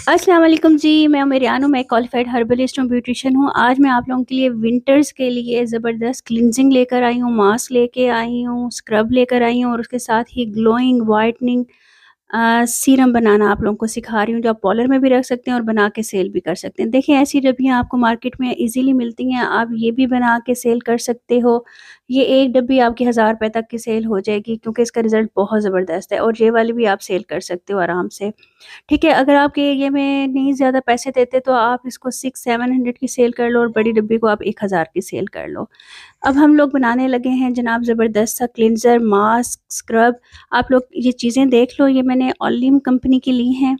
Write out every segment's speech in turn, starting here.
अस्सलाम वालेकुम जी, मैं उमेरियान हूँ, मैं क्वालिफाइड हर्बलिस्ट हूँ, ब्यूटिशियन हूँ। आज मैं आप लोगों के लिए विंटर्स के लिए ज़बरदस्त क्लींजिंग लेकर आई हूँ, मास्क लेके आई हूँ, स्क्रब लेकर आई हूँ और उसके साथ ही ग्लोइंग व्हाइटनिंग सीरम बनाना आप लोगों को सिखा रही हूँ, जो आप पॉलर में भी रख सकते हैं और बना के सेल भी कर सकते हैं। देखिए, ऐसी डब्बियाँ आपको मार्केट में ईज़िली मिलती हैं, आप ये भी बना के सेल कर सकते हो। ये एक डब्बी आपकी ₹1000 तक की सेल हो जाएगी क्योंकि इसका रिज़ल्ट बहुत ज़बरदस्त है और ये वाली भी आप सेल कर सकते हो आराम से। ठीक है, अगर आपके एरिया में नहीं ज़्यादा पैसे देते तो आप इसको 600-700 की सेल कर लो और बड़ी डिब्बी को आप 1000 की सेल कर लो। अब हम लोग बनाने लगे हैं जनाब ज़बरदस्त सा क्लींज़र, मास्क, स्क्रब। आप लोग ये चीज़ें देख लो, ये मैंने ओलिम कंपनी की ली हैं।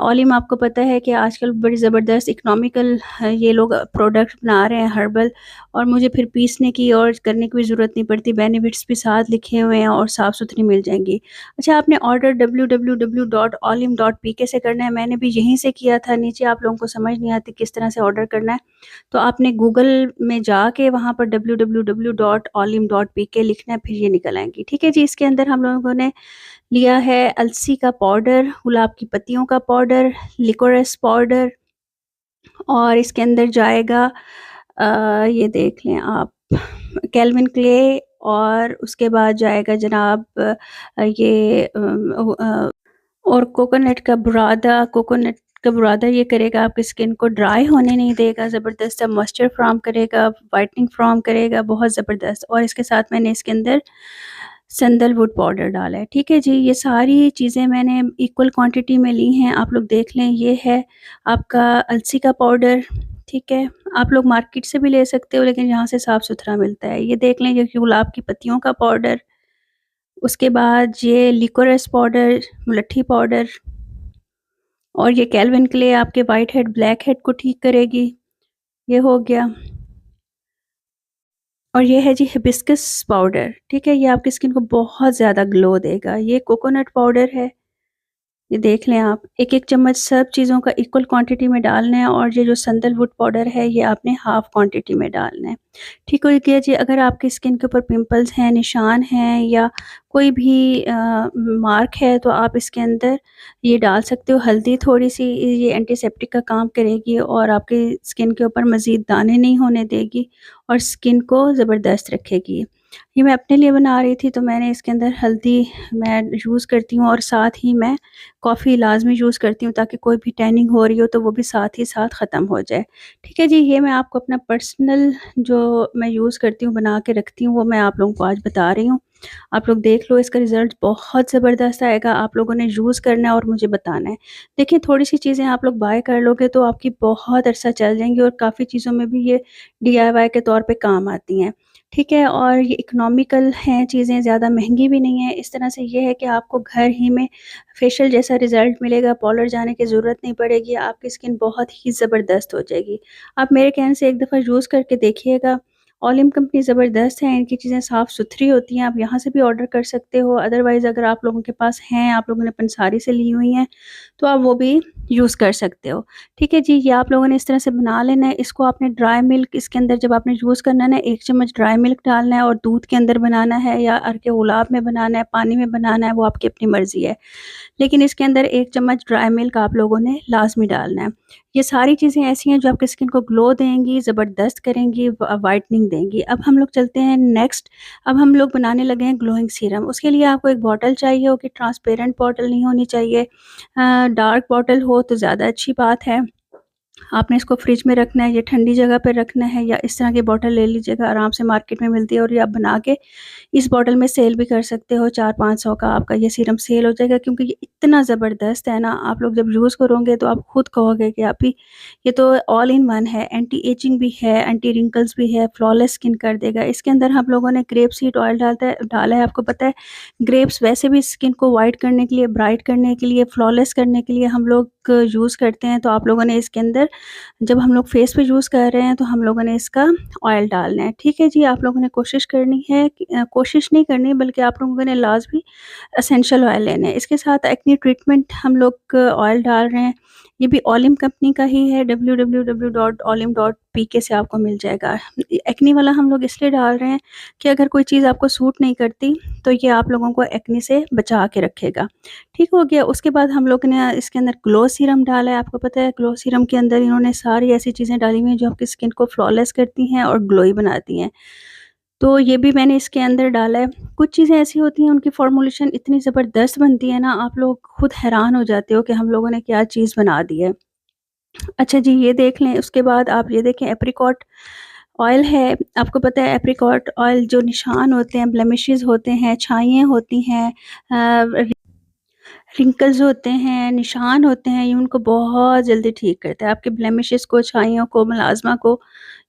ओलिम आपको पता है कि आजकल बड़ी ज़बरदस्त इकोनॉमिकल ये लोग प्रोडक्ट बना रहे हैं हर्बल, और मुझे फिर पीसने की और करने की भी ज़रूरत नहीं पड़ती, बेनिफिट्स भी साथ लिखे हुए हैं और साफ़-सुथरी मिल जाएँगी। अच्छा, आपने ऑर्डर www.olim.pk से करना है, मैंने भी यहीं से किया था। नीचे आप लोगों को समझ नहीं आती किस तरह से ऑर्डर करना है, तो आपने गूगल में जाके वहाँ पर www.olim.pk लिखना है, फिर ये निकल आएँगी। ठीक है जी, इसके अंदर हम लोगों ने लिया है अलसी का पाउडर, गुलाब की पत्तियों का पाउडर, लिकोरस पाउडर, और इसके अंदर जाएगा ये देख लें आप, केल्विन क्ले, और उसके बाद जाएगा जनाब और कोकोनट का बुरादा। कोकोनट का बुरादा ये करेगा आपकी स्किन को ड्राई होने नहीं देगा, ज़बरदस्त सा मॉइस्चर फ्रार्म करेगा, वाइटनिंग फ्रार्म करेगा, बहुत ज़बरदस्त। और इसके साथ मैंने इसके अंदर सैंडलवुड पाउडर डाला है। ठीक है जी, ये सारी चीज़ें मैंने इक्वल क्वांटिटी में ली हैं, आप लोग देख लें। ये है आपका अलसी का पाउडर, ठीक है? आप लोग मार्केट से भी ले सकते हो, लेकिन यहाँ से साफ़-सुथरा मिलता है। ये देख लें, ये गुलाब की पत्तियों का पाउडर, उसके बाद ये लिकोरस पाउडर, मुलट्ठी पाउडर, और ये केल्विन क्ले आपके व्हाइट हेड, ब्लैक हेड को ठीक करेगी, ये हो गया। और ये है जी हिबिस्कस पाउडर, ठीक है? ये आपकी स्किन को बहुत ज़्यादा ग्लो देगा। ये कोकोनट पाउडर है, ये देख लें आप। 1-1 चम्मच सब चीज़ों का इक्वल क्वांटिटी में डालना है, और ये जो सैंडलवुड पाउडर है, ये आपने हाफ़ क्वांटिटी में डालना है। ठीक हो गया जी। अगर आपकी स्किन के ऊपर पिंपल्स हैं, निशान हैं, या कोई भी मार्क है, तो आप इसके अंदर ये डाल सकते हो। हल्दी थोड़ी-सी, ये एंटीसेप्टिक का काम करेगी और आपकी स्किन के ऊपर मज़ीद दाने नहीं होने देगी और स्किन को ज़बरदस्त रखेगी। ये मैं अपने लिए बना रही थी, तो मैंने इसके अंदर हल्दी मैं यूज़ करती हूँ, और साथ ही मैं कॉफ़ी लाज़मी यूज़ करती हूँ, ताकि कोई भी टैनिंग हो रही हो तो वो भी साथ ही साथ ख़त्म हो जाए। ठीक है जी, ये मैं आपको अपना पर्सनल जो मैं यूज़ करती हूँ, बना के रखती हूँ, वो मैं आप लोगों को आज बता रही हूँ। आप लोग देख लो, इसका रिज़ल्ट बहुत ज़बरदस्त आएगा। आप लोगों ने यूज़ करना है और मुझे बताना है। देखिए, थोड़ी-सी चीज़ें आप लोग बाय कर लोगे तो आपकी बहुत अरसा चल जाएँगी, और काफ़ी चीज़ों में भी ये डीआईवाई के तौर पे काम आती हैं। ठीक है? और ये इकोनॉमिकल हैं चीज़ें, ज़्यादा महँगी भी नहीं है। इस तरह से ये है कि आपको घर ही में फेशियल जैसा रिज़ल्ट मिलेगा, पार्लर जाने की ज़रूरत नहीं पड़ेगी, आपकी स्किन बहुत ही ज़बरदस्त हो जाएगी। आप मेरे कहने से एक दफ़ा यूज़ करके देखिएगा। ओलिम कंपनी ज़बरदस्त है, इनकी चीज़ें साफ़-सुथरी होती हैं, आप यहाँ से भी ऑर्डर कर सकते हो। अदरवाइज़ अगर आप लोगों के पास हैं, आप लोगों ने पंसारी से ली हुई हैं, तो आप वो भी यूज़ कर सकते हो। ठीक है जी, ये आप लोगों ने इस तरह से बना लेना है। इसको आपने ड्राई मिल्क, इसके अंदर जब आपने यूज़ करना है ना, 1 चम्मच ड्राई मिल्क डालना है, और दूध के अंदर बनाना है या अर्क गुलाब में बनाना है, पानी में बनाना है, वो आपकी अपनी मर्ज़ी है। लेकिन इसके अंदर 1 चम्मच ड्राई मिल्क आप लोगों ने लाज़मी डालना है। ये सारी चीज़ें ऐसी हैं जो आपकी स्किन को ग्लो देंगी, ज़बरदस्त करेंगी, व्हाइटनिंग देंगी। अब हम लोग चलते हैं नेक्स्ट। अब हम लोग बनाने लगे हैं ग्लोइंग सीरम। उसके लिए आपको एक बॉटल चाहिए होगी, ट्रांसपेरेंट बॉटल नहीं होनी चाहिए। डार्क बॉटल हो तो ज़्यादा अच्छी बात है। आपने इसको फ्रिज में रखना है या ठंडी जगह पे रखना है, या इस तरह की बॉटल ले लीजिएगा, आराम से मार्केट में मिलती है, और ये आप बना के इस बॉटल में सेल भी कर सकते हो। 400-500 का आपका ये सीरम सेल हो जाएगा, क्योंकि ये इतना ज़बरदस्त है ना, आप लोग जब यूज़ करोगे तो आप खुद कहोगे कि आप ही, ये तो ऑल इन वन है, एंटी एजिंग भी है, एंटी रिंकल्स भी है, फ्लॉलेस स्किन कर देगा। इसके अंदर हम लोगों ने ग्रेप सीड ऑयल डाला है। आपको पता है, ग्रेप्स वैसे भी स्किन को वाइट करने के लिए, ब्राइट करने के लिए, फ्लॉलेस करने के लिए हम लोग यूज़ करते हैं। तो आप लोगों ने इसके अंदर, जब हम लोग फेस पे यूज़ कर रहे हैं, तो हम लोगों ने इसका ऑयल डालना है। ठीक है जी, आप लोगों ने कोशिश करनी है कि कोशिश नहीं करनी, बल्कि आप लोगों ने लाज़मी एसेंशियल ऑयल लेना है। इसके साथ एक्ने ट्रीटमेंट हम लोग ऑयल डाल रहे हैं। ये भी ओलिम कंपनी का ही है, www.olim.pk से आपको मिल जाएगा। एक्ने वाला हम लोग इसलिए डाल रहे हैं कि अगर कोई चीज़ आपको सूट नहीं करती तो ये आप लोगों को एक्ने से बचा के रखेगा। ठीक हो गया। उसके बाद हम लोग ने इसके अंदर ग्लो सीरम डाला है। आपको पता है ग्लो सीरम के अंदर इन्होंने सारी ऐसी चीज़ें डाली हुई हैं जो आपकी स्किन को फ्लॉलेस करती हैं और ग्लोई बनाती हैं। तो ये भी मैंने इसके अंदर डाला है। कुछ चीज़ें ऐसी होती हैं उनकी फ़ॉर्मूलेशन इतनी ज़बरदस्त बनती है ना, आप लोग खुद हैरान हो जाते हो कि हम लोगों ने क्या चीज़ बना दी है। अच्छा जी, ये देख लें। उसके बाद आप ये देखें, एप्रिकॉट ऑयल है। आपको पता है एप्रिकॉट ऑयल जो निशान होते हैं, ब्लेमिशेस होते हैं, छाइयाँ होती हैं, रिंकल्स होते हैं, निशान होते हैं, ये उनको बहुत जल्दी ठीक करता है। आपके ब्लेमिशेस को, छाइयों को, मलाज़मा को,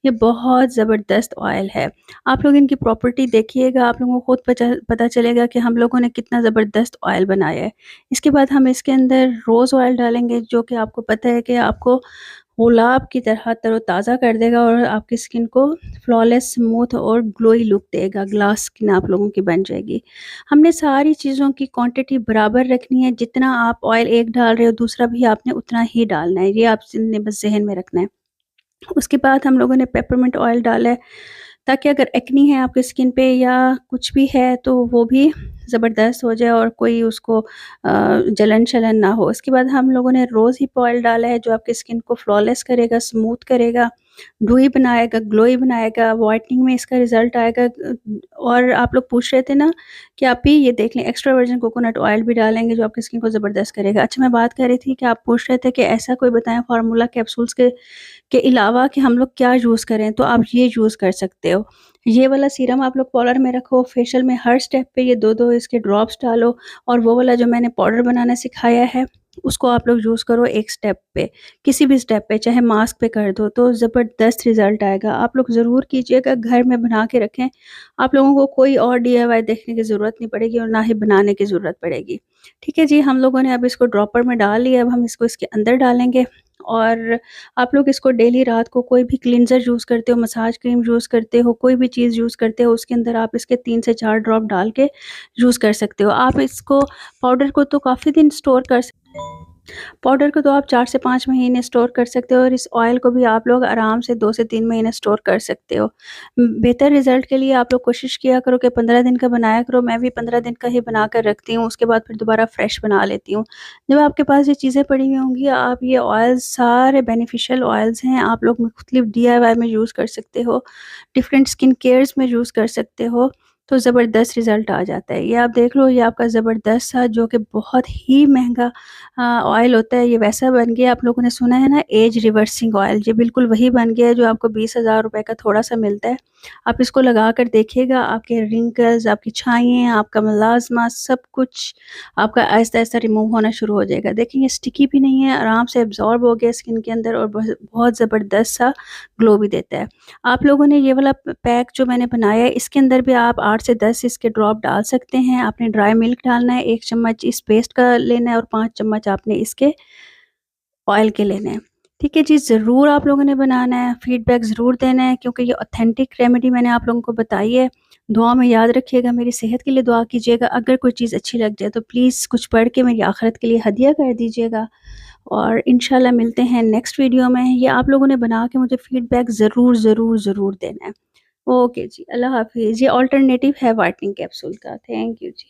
ये बहुत ज़बरदस्त ऑयल है। आप लोग इनकी प्रॉपर्टी देखिएगा, आप लोगों को खुद पता चलेगा कि हम लोगों ने कितना ज़बरदस्त ऑयल बनाया है। इसके बाद हम इसके अंदर रोज़ ऑयल डालेंगे, जो कि आपको पता है कि आपको गुलाब की तरह तरोताज़ा कर देगा और आपकी स्किन को फ्लॉलेस, स्मूथ और ग्लोई लुक देगा। ग्लास स्किन आप लोगों की बन जाएगी। हमने सारी चीज़ों की क्वांटिटी बराबर रखनी है। जितना आप ऑयल एक डाल रहे हो, दूसरा भी आपने उतना ही डालना है। ये आपने बस ज़हन में रखना है। उसके बाद हम लोगों ने पेपरमिंट ऑयल डाला है, ताकि अगर एक्नी है आपकी स्किन पे या कुछ भी है तो वो भी ज़बरदस्त हो जाए और कोई उसको जलन-शलन ना हो। उसके बाद हम लोगों ने रोज़ हिप ऑयल डाला है, जो आपकी स्किन को फ्लॉलेस करेगा, स्मूथ करेगा, डेवी बनाएगा, ग्लोई बनाएगा, व्हाइटनिंग में इसका रिज़ल्ट आएगा। और आप लोग पूछ रहे थे ना कि आप भी ये देख लें, एक्स्ट्रा वर्जिन कोकोनट ऑयल भी डालेंगे जो आपकी स्किन को ज़बरदस्त करेगा। अच्छा, मैं बात कर रही थी कि आप पूछ रहे थे कि ऐसा कोई बताएँ फार्मूला कैप्सूल्स के अलावा कि हम लोग क्या यूज़ करें, तो आप ये यूज़ कर सकते हो। ये वाला सीरम आप लोग पाउडर में रखो, फेशियल में हर स्टेप पे ये 2-2 इसके ड्रॉप्स डालो, और वो वाला जो मैंने पाउडर बनाना सिखाया है, उसको आप लोग यूज़ करो एक स्टेप पे, किसी भी स्टेप पे, चाहे मास्क पे कर दो, तो ज़बरदस्त रिज़ल्ट आएगा। आप लोग ज़रूर कीजिएगा, घर में बना के रखें। आप लोगों को कोई और डीआईवाई देखने की ज़रूरत नहीं पड़ेगी और ना ही बनाने की ज़रूरत पड़ेगी। ठीक है जी, हम लोगों ने अब इसको ड्रॉपर में डाल लिया, अब हम इसको इसके अंदर डालेंगे। और आप लोग इसको डेली रात को कोई भी क्लींजर यूज़ करते हो, मसाज क्रीम यूज़ करते हो, कोई भी चीज़ यूज़ करते हो, उसके अंदर आप इसके 3 से 4 ड्रॉप डाल के यूज़ कर सकते हो। आप इसको पाउडर को तो काफ़ी दिन स्टोर कर सकते हो। पाउडर को तो आप 4 से 5 महीने स्टोर कर सकते हो, और इस ऑयल को भी आप लोग आराम से 2 से 3 महीने स्टोर कर सकते हो। बेहतर रिज़ल्ट के लिए आप लोग कोशिश किया करो कि 15 दिन का बनाया करो। मैं भी 15 दिन का ही बना कर रखती हूँ, उसके बाद फिर दोबारा फ्रेश बना लेती हूँ। जब आपके पास ये चीज़ें पड़ी हुई होंगी, आप ये ऑयल्स सारे बेनिफिशियल ऑयल्स हैं, आप लोग मुख्तलिफ डीआईवाई में यूज़ कर सकते हो, डिफरेंट स्किन केयर्स में यूज़ कर सकते हो, तो ज़बरदस्त रिज़ल्ट आ जाता है। ये आप देख लो, ये आपका ज़बरदस्त सा, जो कि बहुत ही महँगा ऑयल होता है, ये वैसा बन गया। आप लोगों ने सुना है ना एज रिवर्सिंग ऑयल, ये बिल्कुल वही बन गया है जो आपको 20,000 रुपए का थोड़ा-सा मिलता है। आप इसको लगा कर देखिएगा, आपके रिंकल्स, आपकी छाइयाँ, आपका मेलाज़्मा, सब कुछ आपका आहिस्ता-आहिस्ता रिमूव होना शुरू हो जाएगा। देखिए, ये स्टिकी भी नहीं है, आराम से एब्ज़ॉर्ब हो गया स्किन के अंदर, और बहुत ज़बरदस्त सा ग्लो भी देता है। आप लोगों ने ये वाला पैक जो मैंने बनाया है, इसके अंदर भी आप 8 से 10 इसके ड्रॉप डाल सकते हैं। आपने ड्राई मिल्क डालना है, 1 चम्मच इस पेस्ट का लेना है, और 5 चम्मच आपने इसके ऑयल के लेने हैं। ठीक है जी, ज़रूर आप लोगों ने बनाना है, फीडबैक ज़रूर देना है, क्योंकि ये ऑथेंटिक रेमेडी मैंने आप लोगों को बताई है। दुआ में याद रखिएगा, मेरी सेहत के लिए दुआ कीजिएगा। अगर कोई चीज़ अच्छी लग जाए तो प्लीज़ कुछ पढ़ के मेरी आखिरत के लिए हदिया कर दीजिएगा, और इंशाल्लाह मिलते हैं नेक्स्ट वीडियो में। ये आप लोगों ने बना के मुझे फीडबैक ज़रूर, ज़रूर, ज़रूर देना है। ओके जी, अल्लाह हाफ़िज़। ये अल्टरनेटिव है व्हाइटनिंग कैप्सूल का। Thank you ji.